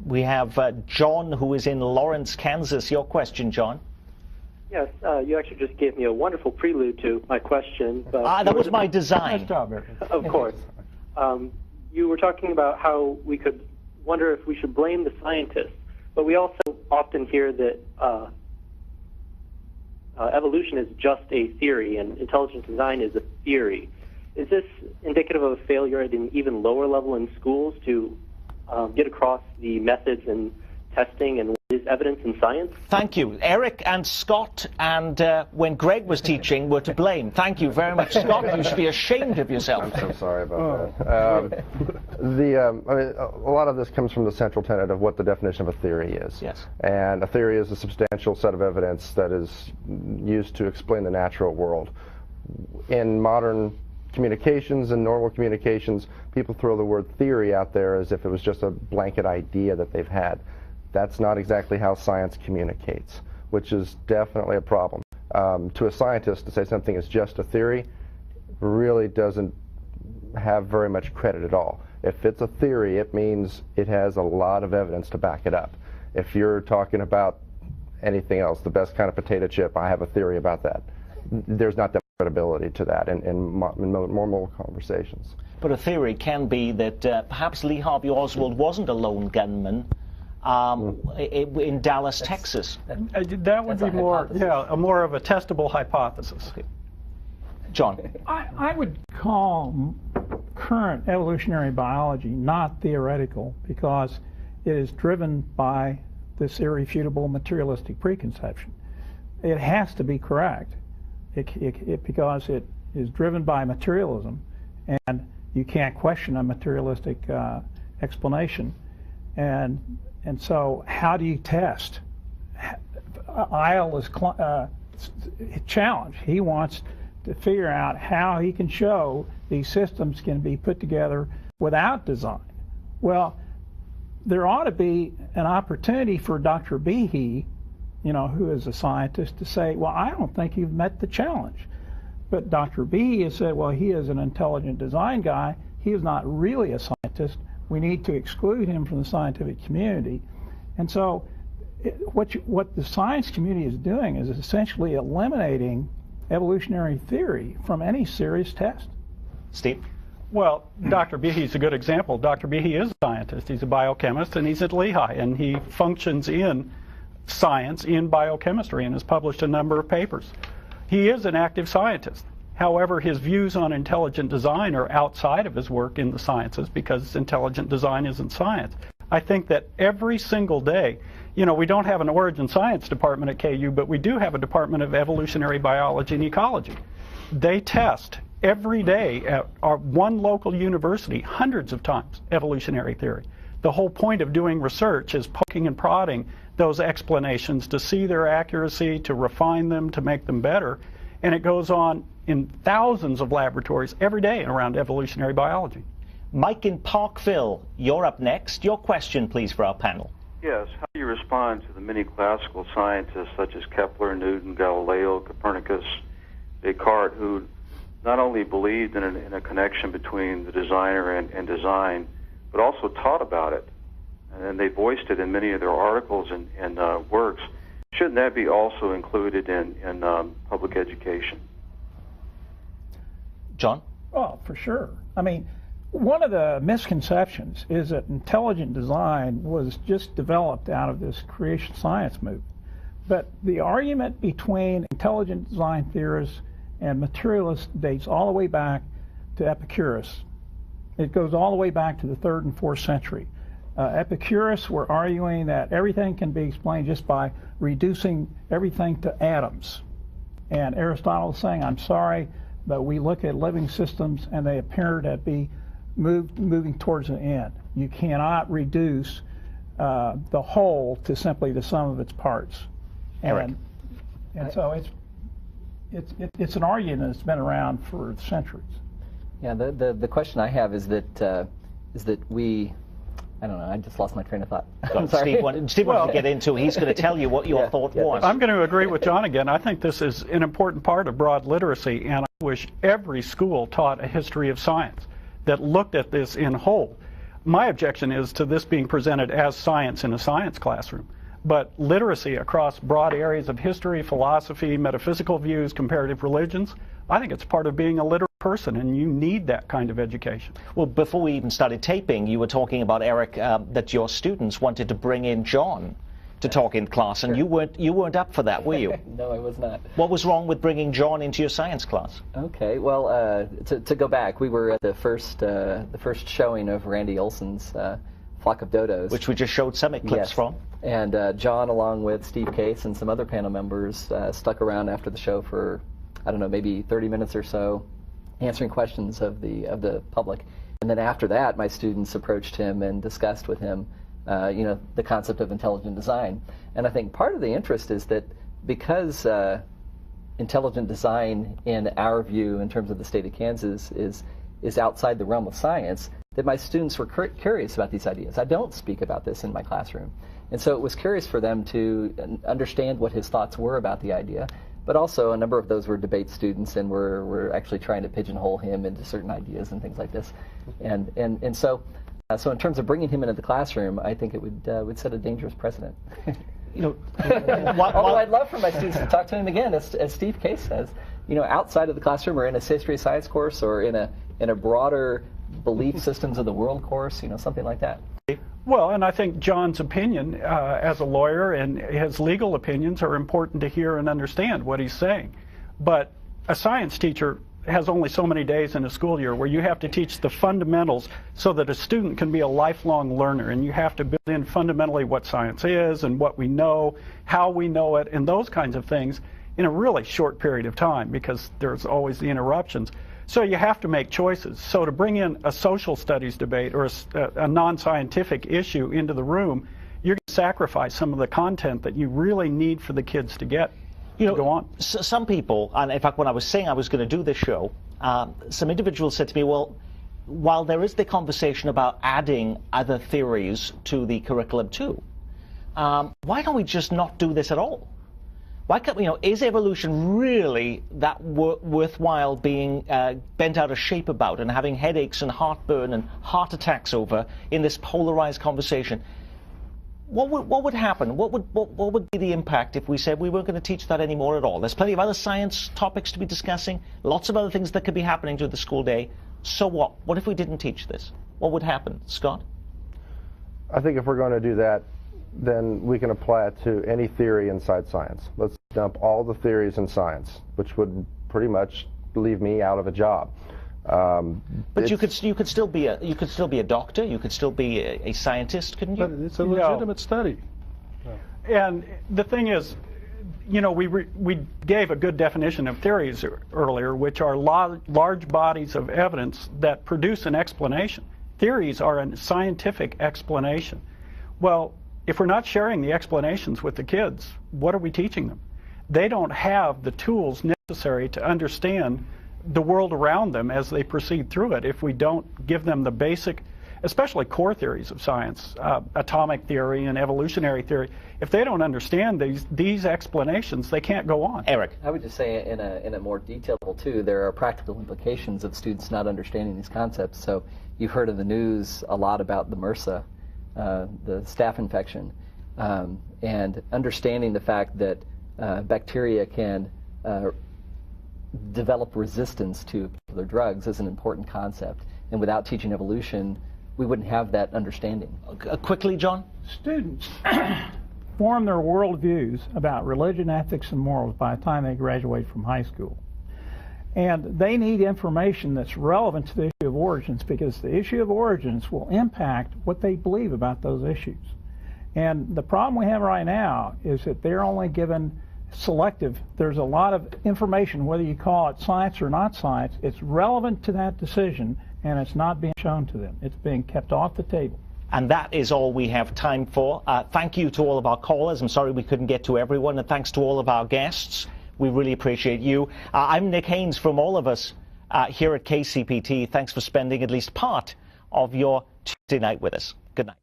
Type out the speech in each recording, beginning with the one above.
We have John, who is in Lawrence, Kansas. Your question, John. Yes, you actually just gave me a wonderful prelude to my question. But that was my design. Nice job, Eric. Of course. You were talking about how we could wonder if we should blame the scientists, but we also often hear that evolution is just a theory and intelligent design is a theory. Is this indicative of a failure at an even lower level in schools to get across the methods and testing and what is evidence in science? Thank you. Eric and Scott and when Greg was teaching were to blame. Thank you very much, Scott. You should be ashamed of yourself. I'm so sorry about that. I mean, a lot of this comes from the central tenet of what the definition of a theory is. Yes. And a theory is a substantial set of evidence that is used to explain the natural world. In modern communications and normal communications, people throw the word theory out there as if it was just a blanket idea that they've had. That's not exactly how science communicates, which is definitely a problem. To a scientist, to say something is just a theory really doesn't have very much credit at all. If it's a theory, it means it has a lot of evidence to back it up. If you're talking about anything else, the best kind of potato chip, I have a theory about that. There's not that credibility to that in normal conversations. But a theory can be that perhaps Lee Harvey Oswald wasn't a lone gunman in Dallas, Texas. That would be more, more of a testable hypothesis. Okay. John. I would call current evolutionary biology not theoretical because it is driven by this irrefutable materialistic preconception. It has to be correct because it is driven by materialism, and you can't question a materialistic explanation. And so how do you test? Isle is challenged. He wants to figure out how he can show these systems can be put together without design. Well, there ought to be an opportunity for Dr. Behe, who is a scientist, to say, well, I don't think you've met the challenge. But Dr. Behe has said, well, he is an intelligent design guy. He is not really a scientist. We need to exclude him from the scientific community. And so what the science community is doing is essentially eliminating evolutionary theory from any serious test. Steve? Well, Dr. Behe is a good example. Dr. Behe is a scientist. He's a biochemist, and he's at Lehigh, and he functions in science, in biochemistry, and has published a number of papers. He is an active scientist. However, his views on intelligent design are outside of his work in the sciences because intelligent design isn't science. I think that every single day, we don't have an origin science department at KU, but we do have a department of evolutionary biology and ecology. They test every day at our one local university, hundreds of times, evolutionary theory. The whole point of doing research is poking and prodding those explanations to see their accuracy, to refine them, to make them better. And it goes on in thousands of laboratories every day around evolutionary biology. Mike in Parkville, you're up next. Your question, please, for our panel. Yes. How do you respond to the many classical scientists such as Kepler, Newton, Galileo, Copernicus, Descartes, who not only believed in a connection between the designer and design, but also taught about it? And they voiced it in many of their articles and works. Shouldn't that be also included in public education? John? Oh, for sure. I mean, one of the misconceptions is that intelligent design was just developed out of this creation science movement. But the argument between intelligent design theorists and materialists dates all the way back to Epicurus. It goes all the way back to the 3rd and 4th century. Epicurus were arguing that everything can be explained just by reducing everything to atoms. And Aristotle was saying, I'm sorry, but we look at living systems and they appear to be moving towards an end. You cannot reduce the whole to simply the sum of its parts. And so it's an argument that's been around for centuries. Yeah, the question I have is that we, I don't know, I just lost my train of thought. I'm sorry. Steve wanted to get into, he's going to tell you what your thought was. I'm going to agree with John again. I think this is an important part of broad literacy, and I wish every school taught a history of science that looked at this in whole. my objection is to this being presented as science in a science classroom. But literacy across broad areas of history, philosophy, metaphysical views, comparative religions, I think it's part of being a literate person, and you need that kind of education. Well, before we even started taping, you were talking about, Eric, that your students wanted to bring in John to talk in class, and you weren't up for that, were you? No, I was not. What was wrong with bringing John into your science class? Okay, well, to go back, we were at the first showing of Randy Olson's Flock of Dodos, Which we just showed some clips from. And John, along with Steve Case and some other panel members, stuck around after the show for, I don't know, maybe 30 minutes or so, answering questions of the public. And then after that, my students approached him and discussed with him, the concept of intelligent design. And I think part of the interest is that because intelligent design, in our view, in terms of the state of Kansas, is outside the realm of science, that my students were curious about these ideas. I don't speak about this in my classroom. And so it was curious for them to understand what his thoughts were about the idea. But also, a number of those were debate students, and were actually trying to pigeonhole him into certain ideas and things like this. And so in terms of bringing him into the classroom, I think it would set a dangerous precedent. Although I'd love for my students to talk to him again, as Steve Case says, outside of the classroom, or in a history science course, or in a broader belief systems of the world course, something like that. Well, and I think John's opinion as a lawyer and his legal opinions are important to hear and understand what he's saying. But a science teacher has only so many days in a school year where you have to teach the fundamentals so that a student can be a lifelong learner, and you have to build in fundamentally what science is and what we know, how we know it, and those kinds of things in a really short period of time, because there's always the interruptions. So you have to make choices. So to bring in a social studies debate or a non-scientific issue into the room, you're going to sacrifice some of the content that you really need for the kids to get to go on. Some people, and in fact when I was saying I was going to do this show, some individuals said to me, well, while there is the conversation about adding other theories to the curriculum too, why don't we just not do this at all? Why can't is evolution really that worthwhile being bent out of shape about and having headaches and heartburn and heart attacks over in this polarized conversation? What would happen? What would be the impact if we said we weren't going to teach that anymore at all? There's plenty of other science topics to be discussing, lots of other things that could be happening during the school day. So what? What if we didn't teach this? What would happen, Scott? I think if we're going to do that, then we can apply it to any theory inside science. Let's dump all the theories in science, which would pretty much leave me out of a job. But you could still be a doctor. You could still be a scientist, couldn't you? But it's a legitimate study. And the thing is, we gave a good definition of theories earlier, which are large bodies of evidence that produce an explanation. Theories are a scientific explanation. Well, if we're not sharing the explanations with the kids, what are we teaching them? They don't have the tools necessary to understand the world around them as they proceed through it if we don't give them the basic, especially core theories of science, atomic theory and evolutionary theory. If they don't understand these explanations, they can't go on. Eric. I would just say in a more detailed level too, there are practical implications of students not understanding these concepts. So you've heard in the news a lot about the MRSA, the staph infection, and understanding the fact that bacteria can develop resistance to particular drugs is an important concept. And without teaching evolution, we wouldn't have that understanding. Quickly, John? Students form their worldviews about religion, ethics, and morals by the time they graduate from high school. And they need information that's relevant to the issue of origins, because the issue of origins will impact what they believe about those issues. And the problem we have right now is that they're only given selective. There's a lot of information, whether you call it science or not science, it's relevant to that decision, and it's not being shown to them. It's being kept off the table. And that is all we have time for. Thank you to all of our callers. I'm sorry we couldn't get to everyone, and thanks to all of our guests. We really appreciate you. I'm Nick Haines from all of us here at KCPT. Thanks for spending at least part of your Tuesday night with us. Good night.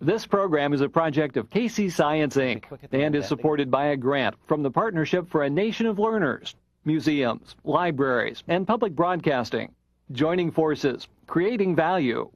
This program is a project of KC Science, Inc. and is supported by a grant from the Partnership for a Nation of Learners, museums, libraries, and public broadcasting. Joining forces, creating value.